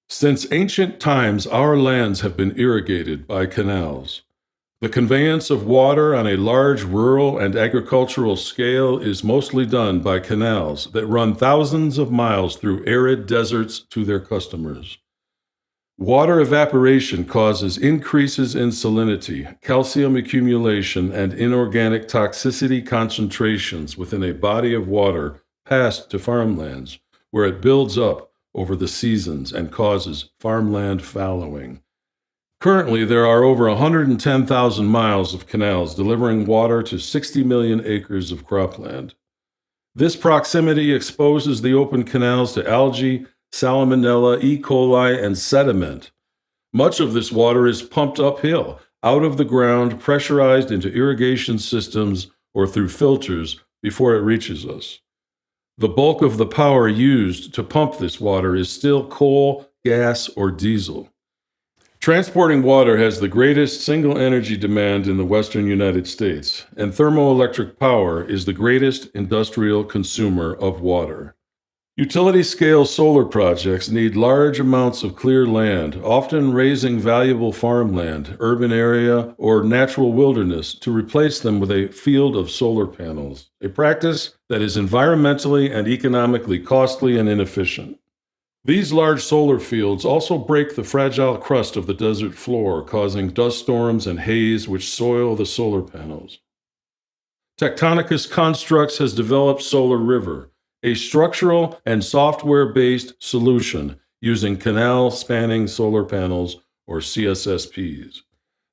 Since ancient times, our lands have been irrigated by canals. The conveyance of water on a large rural and agricultural scale is mostly done by canals that run thousands of miles through arid deserts to their customers. Water evaporation causes increases in salinity, calcium accumulation, and inorganic toxicity concentrations within a body of water passed to farmlands, where it builds up over the seasons and causes farmland fallowing. Currently, there are over 110,000 miles of canals delivering water to 60 million acres of cropland. This proximity exposes the open canals to algae, salmonella, E. coli, and sediment. Much of this water is pumped uphill, out of the ground, pressurized into irrigation systems or through filters before it reaches us. The bulk of the power used to pump this water is still coal, gas, or diesel. Transporting water has the greatest single energy demand in the western United States, and thermoelectric power is the greatest industrial consumer of water. Utility-scale solar projects need large amounts of clear land, often raising valuable farmland, urban area, or natural wilderness to replace them with a field of solar panels, a practice that is environmentally and economically costly and inefficient. These large solar fields also break the fragile crust of the desert floor, causing dust storms and haze which soil the solar panels. Tectonicus Constructs has developed Solar River, a structural and software-based solution using Canal Spanning Solar Panels, or CSSPs.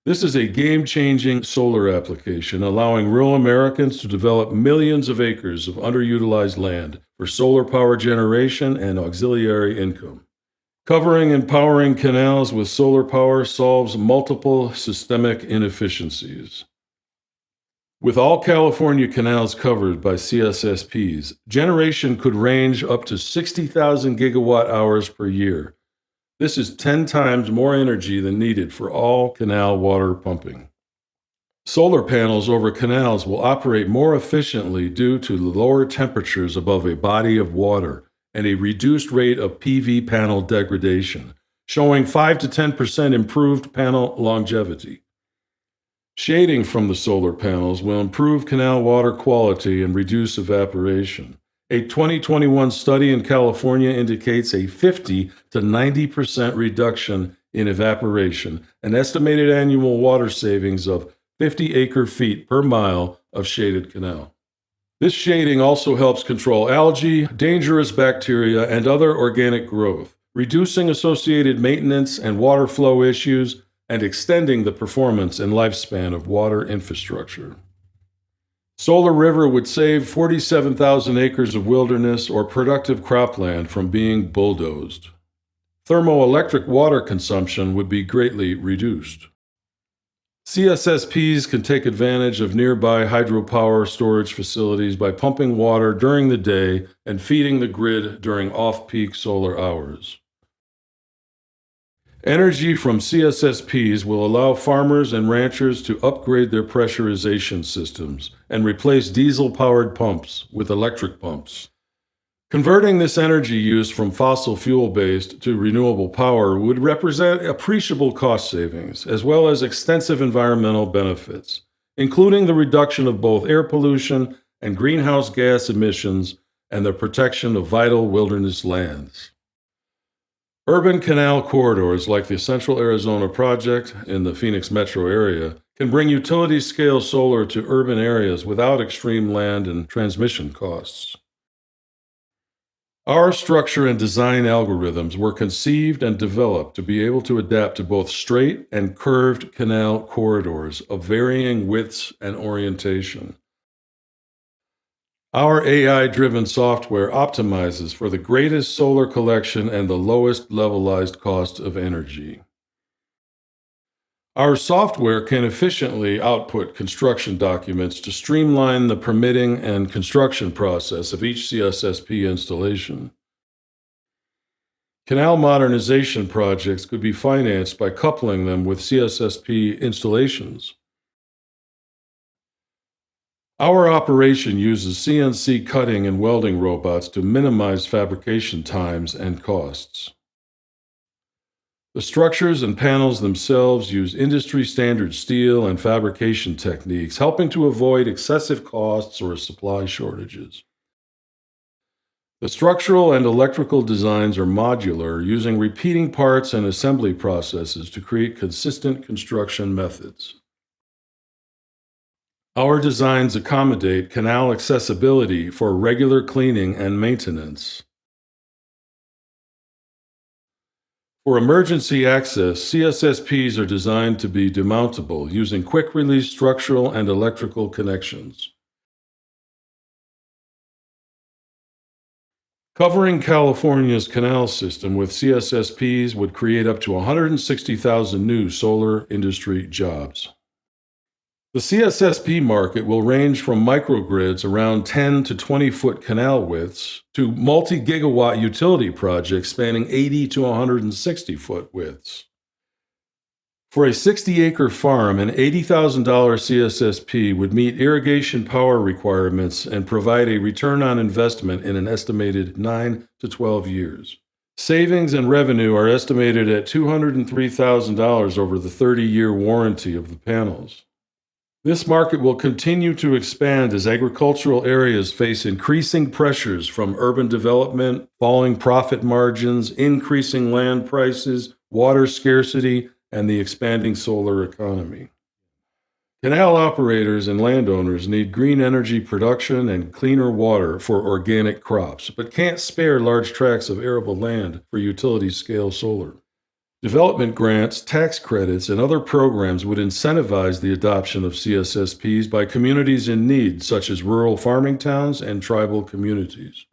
This is a game-changing solar application, allowing rural Americans to develop millions of acres of underutilized land for solar power generation and auxiliary income. Covering and powering canals with solar power solves multiple systemic inefficiencies. With all California canals covered by CSSPs, generation could range up to 60,000 gigawatt hours per year. This is 10 times more energy than needed for all canal water pumping. Solar panels over canals will operate more efficiently due to the lower temperatures above a body of water and a reduced rate of PV panel degradation, showing 5 to 10% improved panel longevity. Shading from the solar panels will improve canal water quality and reduce evaporation. A 2021 study in California indicates a 50 to 90% reduction in evaporation, an estimated annual water savings of 50 acre-feet per mile of shaded canal. This shading also helps control algae, dangerous bacteria, and other organic growth, reducing associated maintenance and water flow issues, and extending the performance and lifespan of water infrastructure. Solar River would save 47,000 acres of wilderness or productive cropland from being bulldozed. Thermoelectric water consumption would be greatly reduced. CSSPs can take advantage of nearby hydropower storage facilities by pumping water during the day and feeding the grid during off-peak solar hours. Energy from CSSPs will allow farmers and ranchers to upgrade their pressurization systems and replace diesel-powered pumps with electric pumps. Converting this energy use from fossil fuel-based to renewable power would represent appreciable cost savings, as well as extensive environmental benefits, including the reduction of both air pollution and greenhouse gas emissions and the protection of vital wilderness lands. Urban canal corridors like the Central Arizona Project in the Phoenix metro area can bring utility-scale solar to urban areas without extreme land and transmission costs. Our structure and design algorithms were conceived and developed to be able to adapt to both straight and curved canal corridors of varying widths and orientation. Our AI-driven software optimizes for the greatest solar collection and the lowest levelized cost of energy. Our software can efficiently output construction documents to streamline the permitting and construction process of each CSSP installation. Canal modernization projects could be financed by coupling them with CSSP installations. Our operation uses CNC cutting and welding robots to minimize fabrication times and costs. The structures and panels themselves use industry standard steel and fabrication techniques, helping to avoid excessive costs or supply shortages. The structural and electrical designs are modular, using repeating parts and assembly processes to create consistent construction methods. Our designs accommodate canal accessibility for regular cleaning and maintenance. For emergency access, CSSPs are designed to be demountable using quick-release structural and electrical connections. Covering California's canal system with CSSPs would create up to 160,000 new solar industry jobs. The CSSP market will range from microgrids around 10 to 20-foot canal widths to multi-gigawatt utility projects spanning 80 to 160-foot widths. For a 60-acre farm, an $80,000 CSSP would meet irrigation power requirements and provide a return on investment in an estimated 9 to 12 years. Savings and revenue are estimated at $203,000 over the 30-year warranty of the panels. This market will continue to expand as agricultural areas face increasing pressures from urban development, falling profit margins, increasing land prices, water scarcity, and the expanding solar economy. Canal operators and landowners need green energy production and cleaner water for organic crops, but can't spare large tracts of arable land for utility-scale solar. Development grants, tax credits, and other programs would incentivize the adoption of CSSPs by communities in need, such as rural farming towns and tribal communities.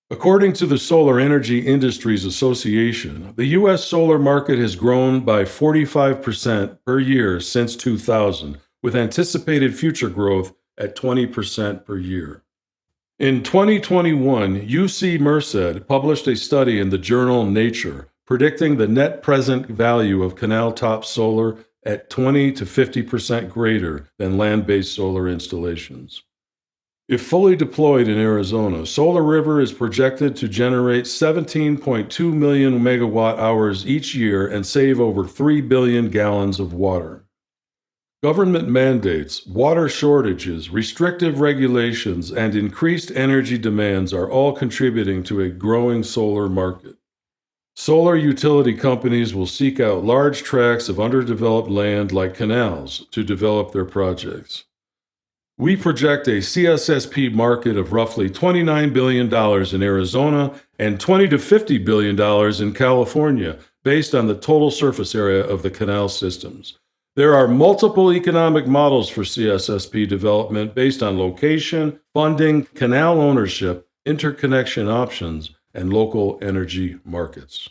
According to the Solar Energy Industries Association, the U.S. solar market has grown by 45% per year since 2000, with anticipated future growth at 20% per year. In 2021, UC Merced published a study in the journal Nature predicting the net present value of canal-top solar at 20 to 50% greater than land-based solar installations. If fully deployed in Arizona, Solar River is projected to generate 17.2 million megawatt hours each year and save over 3 billion gallons of water. Government mandates, water shortages, restrictive regulations, and increased energy demands are all contributing to a growing solar market. Solar utility companies will seek out large tracts of underdeveloped land like canals to develop their projects. We project a CSSP market of roughly $29 billion in Arizona and $20 to $50 billion in California, based on the total surface area of the canal systems. There are multiple economic models for CSSP development based on location, funding, canal ownership, interconnection options, and local energy markets.